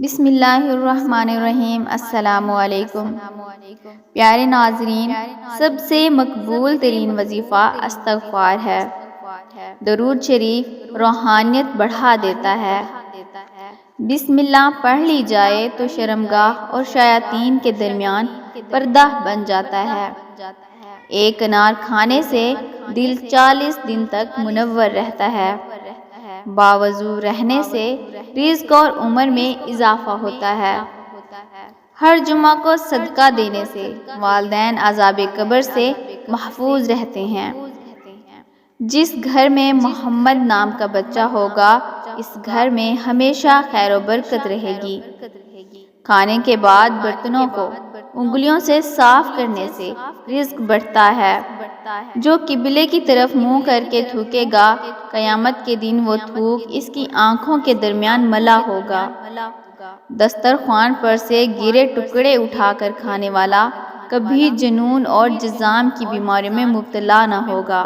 بسم اللہ الرحمن الرحیم۔ السلام علیکم۔ پیارے ناظرین، سب سے مقبول ترین وظیفہ استغفار ہے۔ درود شریف روحانیت بڑھا دیتا ہے۔ بسم اللہ پڑھ لی جائے تو شرمگاہ اور شیاطین کے درمیان پردہ بن جاتا ہے۔ ایک انار کھانے سے دل 40 دن تک منور رہتا ہے۔ باوضو رہنے سے رزق اور عمر میں اضافہ ہوتا ہے۔ ہر جمعہ کو صدقہ دینے سے والدین عذاب قبر سے محفوظ رہتے ہیں۔ جس گھر میں محمد نام کا بچہ ہوگا اس گھر میں ہمیشہ خیر و برکت رہے گی۔ کھانے کے بعد برتنوں کو انگلیوں سے صاف کرنے سے رزق بڑھتا ہے۔ جو قبلے کی طرف منہ کر کے تھوکے گا قیامت کے دن وہ تھوک اس کی آنکھوں کے درمیان ملا ہوگا۔ دسترخوان پر سے گرے ٹکڑے اٹھا کر کھانے والا کبھی جنون اور جذام کی بیماریوں میں مبتلا نہ ہوگا۔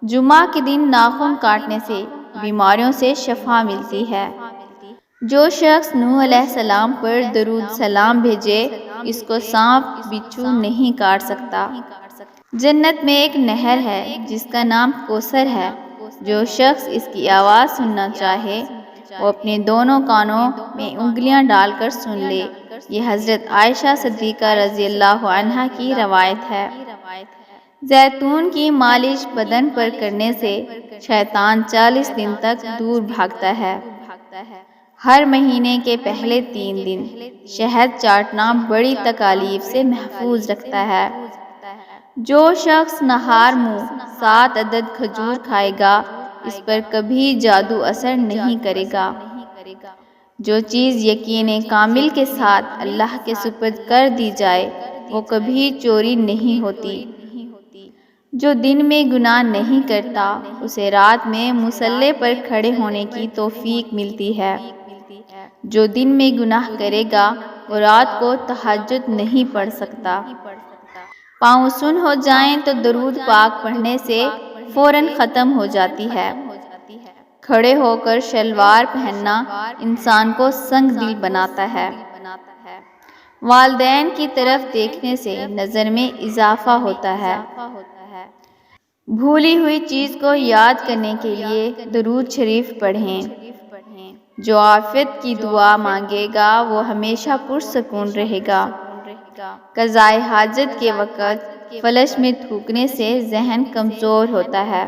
جمعہ کے دن ناخن کاٹنے سے بیماریوں سے شفا ملتی ہے۔ جو شخص نوح علیہ السلام پر درود سلام بھیجے اس کو سانپ بچھو نہیں کاٹ سکتا۔ جنت میں ایک نہر ہے جس کا نام کوثر ہے۔ جو شخص اس کی آواز سننا چاہے وہ اپنے دونوں کانوں میں انگلیاں ڈال کر سن لے۔ یہ حضرت عائشہ صدیقہ رضی اللہ عنہا کی روایت ہے۔ زیتون کی مالش بدن پر کرنے سے شیطان 40 دن تک دور بھاگتا ہے۔ ہر مہینے کے پہلے 3 دن شہد چاٹنا بڑی تکالیف سے محفوظ رکھتا ہے۔ جو شخص نہار منہ 7 عدد کھجور کھائے گا اس پر کبھی جادو اثر نہیں کرے گا۔ جو چیز یقین کامل کے ساتھ اللہ کے سپرد کر دی جائے وہ کبھی چوری نہیں ہوتی۔ جو دن میں گناہ نہیں کرتا اسے رات میں مصلی پر کھڑے ہونے کی توفیق ملتی ہے۔ جو دن میں گناہ کرے گا وہ رات کو تہجد نہیں پڑھ سکتا۔ پاؤں سن ہو جائیں تو درود پاک پڑھنے سے فوراً ختم ہو جاتی ہے۔ کھڑے ہو کر شلوار پہننا انسان کو سنگ دل بناتا ہے۔ والدین کی طرف دیکھنے سے نظر میں اضافہ ہوتا ہے۔ بھولی ہوئی چیز کو یاد کرنے کے لیے درود شریف پڑھیں۔ جو عافیت کی دعا مانگے گا وہ ہمیشہ پرسکون رہے گا۔ قضائے حاجت کے وقت فلش میں تھوکنے سے ذہن کمزور ہوتا ہے۔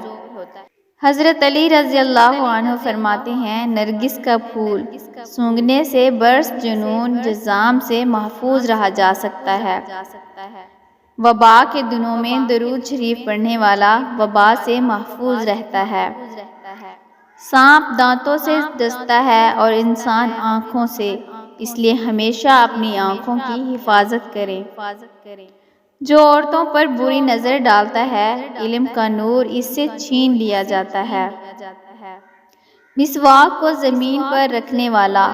حضرت علی رضی اللہ عنہ فرماتے ہیں نرگس کا پھول سونگھنے سے برس جنون جذام سے محفوظ رہا جا سکتا ہے۔ وبا کے دنوں میں درود شریف پڑھنے والا وبا سے محفوظ رہتا ہے۔ سانپ دانتوں سے ڈستا ہے اور انسان آنکھوں سے، اس لیے ہمیشہ اپنی آنکھوں کی حفاظت کریں۔ جو عورتوں پر بری نظر ڈالتا ہے علم کا نور اس سے چھین لیا جاتا ہے۔ مسواک کو زمین پر رکھنے والا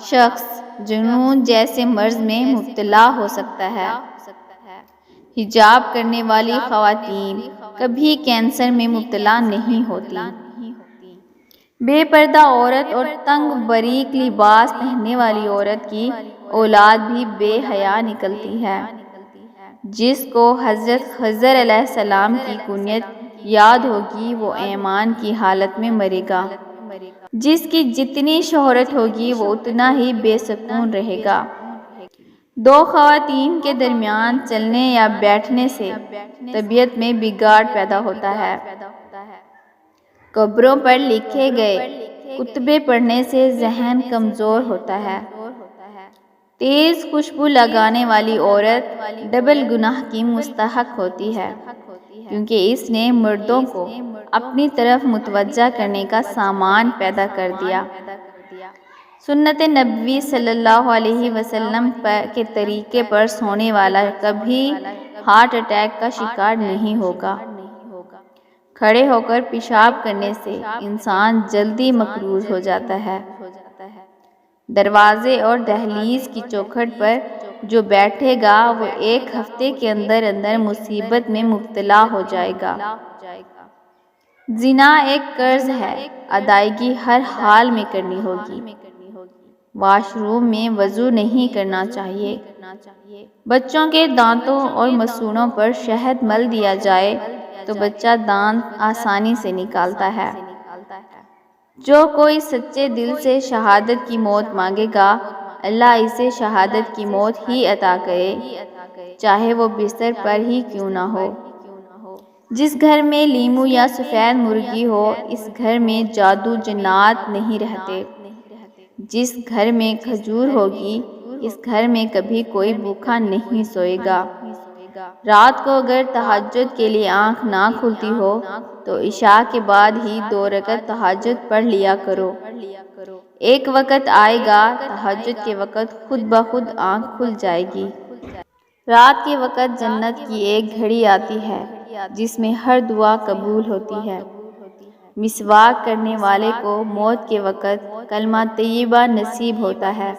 شخص جنون جیسے مرض میں مبتلا ہو سکتا ہے۔ حجاب کرنے والی خواتین کبھی کینسر میں مبتلا نہیں ہوتی۔ بے پردہ عورت اور تنگ باریک لباس پہننے والی عورت کی اولاد بھی بے حیا نکلتی ہے۔ جس کو حضرت خضر علیہ السلام کی کنیت یاد ہوگی وہ ایمان کی حالت میں مرے گا۔ جس کی جتنی شہرت ہوگی وہ اتنا ہی بے سکون رہے گا۔ دو خواتین کے درمیان چلنے یا بیٹھنے سے طبیعت میں بگاڑ پیدا ہوتا ہے۔ قبروں پر لکھے گئے کتبے پڑھنے سے ذہن کمزور ہوتا ہے۔ تیز خوشبو لگانے والی عورت ڈبل گناہ کی مستحق ہوتی ہے کیونکہ اس نے مردوں کو اپنی طرف متوجہ کرنے کا سامان پیدا کر دیا۔ سنت نبوی صلی اللہ علیہ وسلم کے طریقے پر سونے والا کبھی ہارٹ اٹیک کا شکار نہیں ہوگا۔ کھڑے ہو کر پیشاب کرنے سے انسان جلدی مقروض ہو جاتا ہے۔ دروازے اور دہلیز کی چوکھٹ پر جو بیٹھے گا وہ 1 ہفتے کے اندر اندر مصیبت میں مبتلا ہو جائے گا۔ زنا ایک قرض ہے، ادائیگی ہر حال میں کرنی ہوگی۔ واش روم میں وضو نہیں کرنا چاہیے۔ بچوں کے دانتوں اور مسوڑوں پر شہد مل دیا جائے تو بچہ دانت آسانی سے نکالتا ہے۔ جو کوئی سچے دل سے شہادت کی موت مانگے گا، اللہ اسے شہادت کی موت ہی عطا کرے، چاہے وہ بستر پر ہی کیوں نہ ہو۔ جس گھر میں لیمو یا سفید مرغی ہو، اس گھر میں جادو جنات نہیں رہتے۔ جس گھر میں کھجور ہوگی، اس گھر میں کبھی کوئی بھوکا نہیں سوئے گا۔ رات کو اگر تہجد کے لیے آنکھ نہ کھلتی ہو تو عشاء کے بعد ہی 2 رکعت تہجد پڑھ لیا کرو۔ ایک وقت آئے گا تہجد کے وقت خود بخود آنکھ کھل جائے گی۔ رات کے وقت جنت کی ایک گھڑی آتی ہے جس میں ہر دعا قبول ہوتی ہے۔ مسواک کرنے والے کو موت کے وقت کلمہ طیبہ نصیب ہوتا ہے۔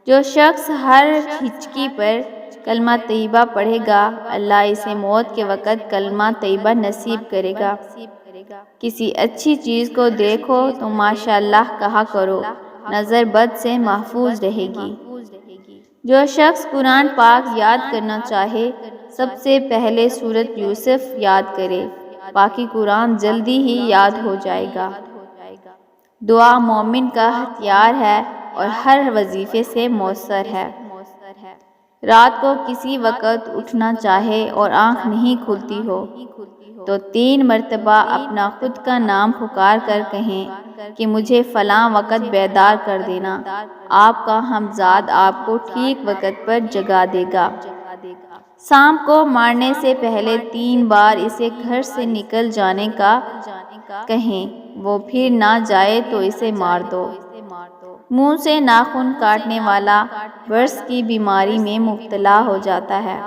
جو شخص ہر ہچکی پر کلمہ طیبہ پڑھے گا، اللہ اسے موت کے وقت کلمہ طیبہ نصیب کرے گا۔ کسی اچھی چیز کو دیکھو تو ماشاءاللہ کہا کرو، نظر بد سے محفوظ رہے گی۔ جو شخص قرآن پاک یاد کرنا چاہے، سب سے پہلے سورۃ یوسف یاد کرے، باقی قرآن جلدی ہی یاد ہو جائے گا۔ دعا مومن کا ہتھیار ہے اور ہر وظیفے سے مؤثر ہے۔ رات کو کسی وقت اٹھنا چاہے اور آنکھ نہیں کھلتی ہو تو 3 مرتبہ اپنا خود کا نام پکار کر کہیں کہ مجھے فلاں وقت بیدار کر دینا، آپ کا حمزاد آپ کو ٹھیک وقت پر جگا دے گا۔ سانپ کو مارنے سے پہلے 3 بار اسے گھر سے نکل جانے کا کہیں، وہ پھر نہ جائے تو اسے مار دو۔ منہ سے ناخن کاٹنے والا برس کی بیماری میں مبتلا ہو جاتا ہے۔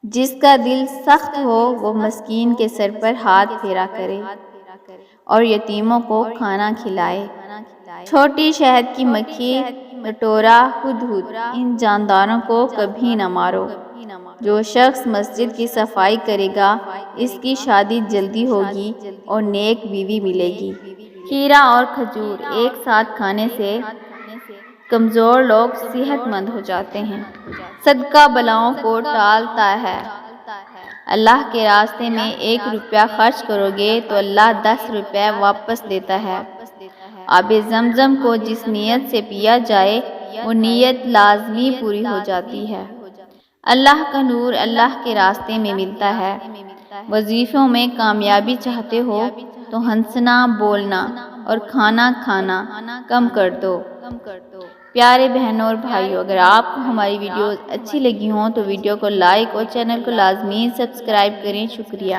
جس کا دل سخت ہو وہ مسکین کے سر پر ہاتھ پھیرا کرے اور یتیموں کو کھانا کھلائے۔ چھوٹی شہد کی مکھی، ٹٹورا، ہدہد، ان جانداروں کو کبھی نہ مارو۔ جو شخص مسجد کی صفائی کرے گا، اس کی شادی جلدی ہوگی اور نیک بیوی ملے گی۔ کھیرا اور کھجور ایک ساتھ کھانے سے کمزور لوگ صحت مند ہو جاتے ہیں۔ صدقہ بلاؤں کو ٹالتا ہے۔ اللہ کے راستے میں 1 روپیہ خرچ کرو گے تو اللہ 10 روپے واپس دیتا ہے۔ آب زمزم کو جس نیت سے پیا جائے وہ نیت لازمی پوری ہو جاتی ہے۔ اللہ کا نور اللہ کے راستے میں ملتا ہے۔ وظیفوں میں کامیابی چاہتے ہو تو ہنسنا، بولنا اور کھانا کھانا کم کر دو۔ پیارے بہنوں اور بھائیوں، اگر آپ کو ہماری ویڈیوز اچھی لگی ہوں تو ویڈیو کو لائک اور چینل کو لازمی سبسکرائب کریں۔ شکریہ۔